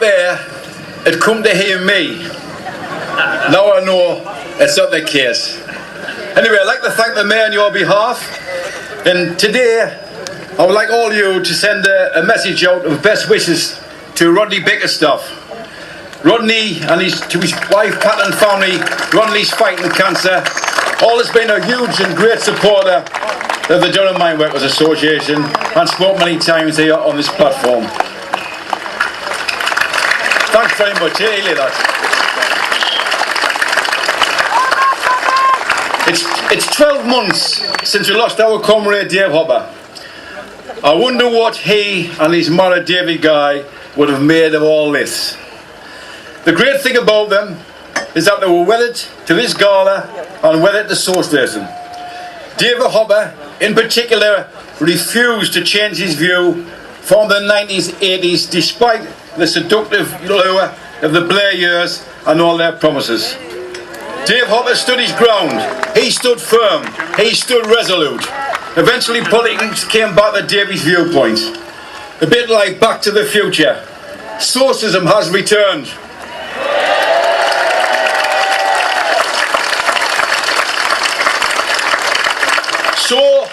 there had come to hear me. Now I know it's not the case. Anyway, I'd like to thank the Mayor on your behalf, and today I would like all of you to send a message out of best wishes to Rodney Bickerstaff. Rodney and to his wife Pat and family. Rodney's fighting cancer. All has been a huge and great supporter of the Durham Mine Workers Association and spoke many times here on this platform. Thanks very much. Hear that? It's 12 months since we lost our comrade Dave Hopper. I wonder what he and his mother Davy Guy would have made of all this. The great thing about them is that they were wedded to this gala and wedded to Soul Station. David Hopper, in particular, refused to change his view from the 90s, 80s, despite the seductive lure of the Blair years and all their promises. Dave Hopper stood his ground. He stood firm. He stood resolute. Eventually, politics came back to Davy's viewpoint. A bit like Back to the Future. Socialism has returned. So,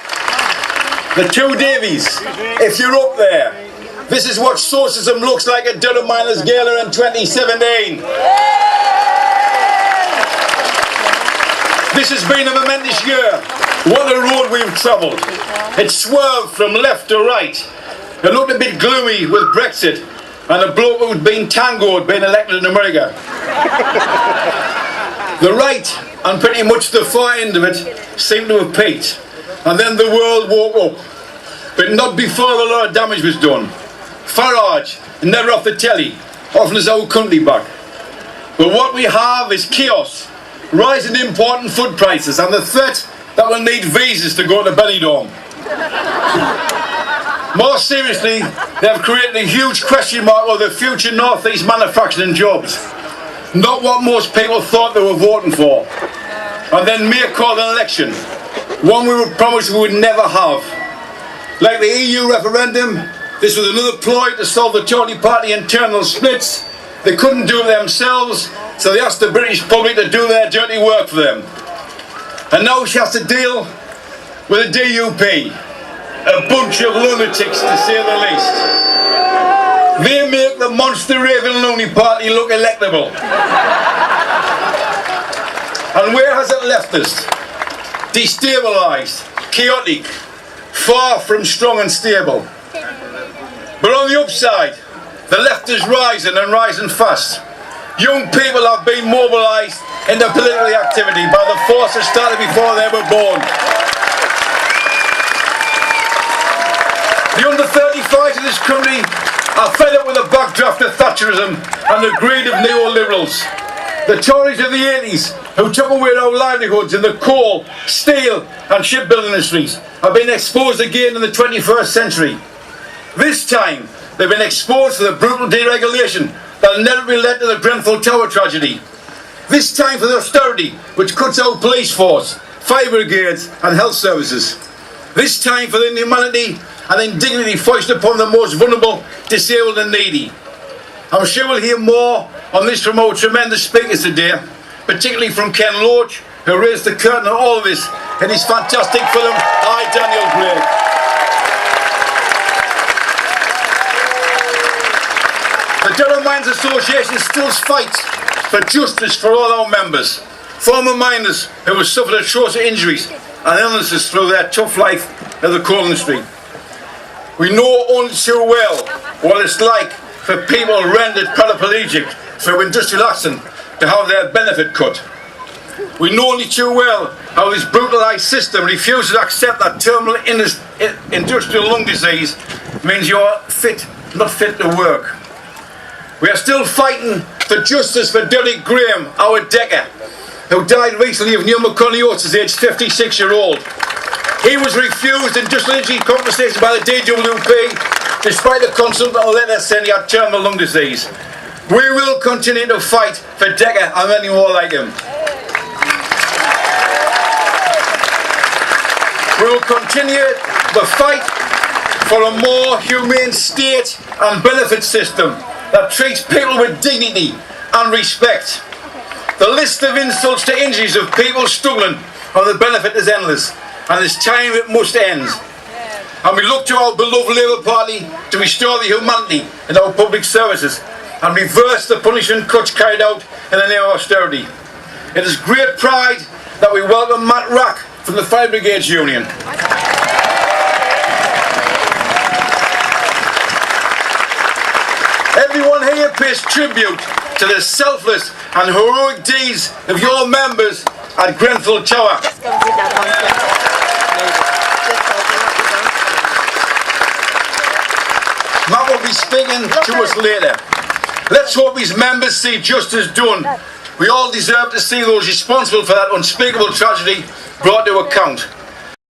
the two Davies, if you're up there, this is what socialism looks like at Durham Miners Gala in 2017. This has been a momentous year. What a road we've travelled. It swerved from left to right. It looked a bit gloomy with Brexit and a bloke who'd been tangoed being elected in America. The right and pretty much the far end of it seemed to have peaked. And then the world woke up. But not before a lot of damage was done. Farage, never off the telly, offering his old country back. But what we have is chaos, rising import and food prices, and the threat that we'll need visas to go to Benidorm. More seriously, they have created a huge question mark over the future North East manufacturing jobs. Not what most people thought they were voting for. And then may call an election. One we were promised we would never have. Like the EU referendum, this was another ploy to solve the Tory party internal splits. They couldn't do it themselves, so they asked the British public to do their dirty work for them. And now she has to deal with a DUP, a bunch of lunatics to say the least. They make the monster raving loony party look electable. And where has it left us? Destabilised, chaotic, far from strong and stable. But on the upside, the left is rising and rising fast. Young people have been mobilised into political activity by the forces started before they were born. The under 35s of this country are fed up with the backdraft of Thatcherism and the greed of neoliberals. The Tories of the 80s, who took away our livelihoods in the coal, steel and shipbuilding industries, have been exposed again in the 21st century. This time, they've been exposed to the brutal deregulation that inevitably led to the Grenfell Tower tragedy. This time for the austerity, which cuts out police force, fire brigades and health services. This time for the inhumanity and indignity foisted upon the most vulnerable, disabled and needy. I'm sure we'll hear more on this from our tremendous speakers today, particularly from Ken Loach, who raised the curtain on all of this in his fantastic film, I, Daniel Craig. The Durham Mines Association still fights for justice for all our members, former miners who have suffered atrocious injuries and illnesses through their tough life in the coal industry. We know only too well what it's like for people rendered paraplegic through industrial accident to have their benefit cut. We know only too well how this brutalised system refuses to accept that terminal industrial lung disease means you're not fit to work. We are still fighting for justice for Derek Graham, our decker, who died recently of pneumoconiosis, aged 56-year-old. He was refused industrial injury compensation by the DWP, despite the consultant letter saying he had terminal lung disease. We will continue to fight for Decker and many more like him. We will continue the fight for a more humane state and benefit system that treats people with dignity and respect. The list of insults to injuries of people struggling on the benefit is endless, and it's time it must end. And we look to our beloved Labour Party to restore the humanity in our public services and reverse the punishment cuts carried out in the name of austerity. It is great pride that we welcome Matt Rack from the Fire Brigades Union. Everyone here pays tribute to the selfless and heroic deeds of your members at Grenfell Tower. Matt will be speaking to us later. Let's hope his members see justice done. We all deserve to see those responsible for that unspeakable tragedy brought to account.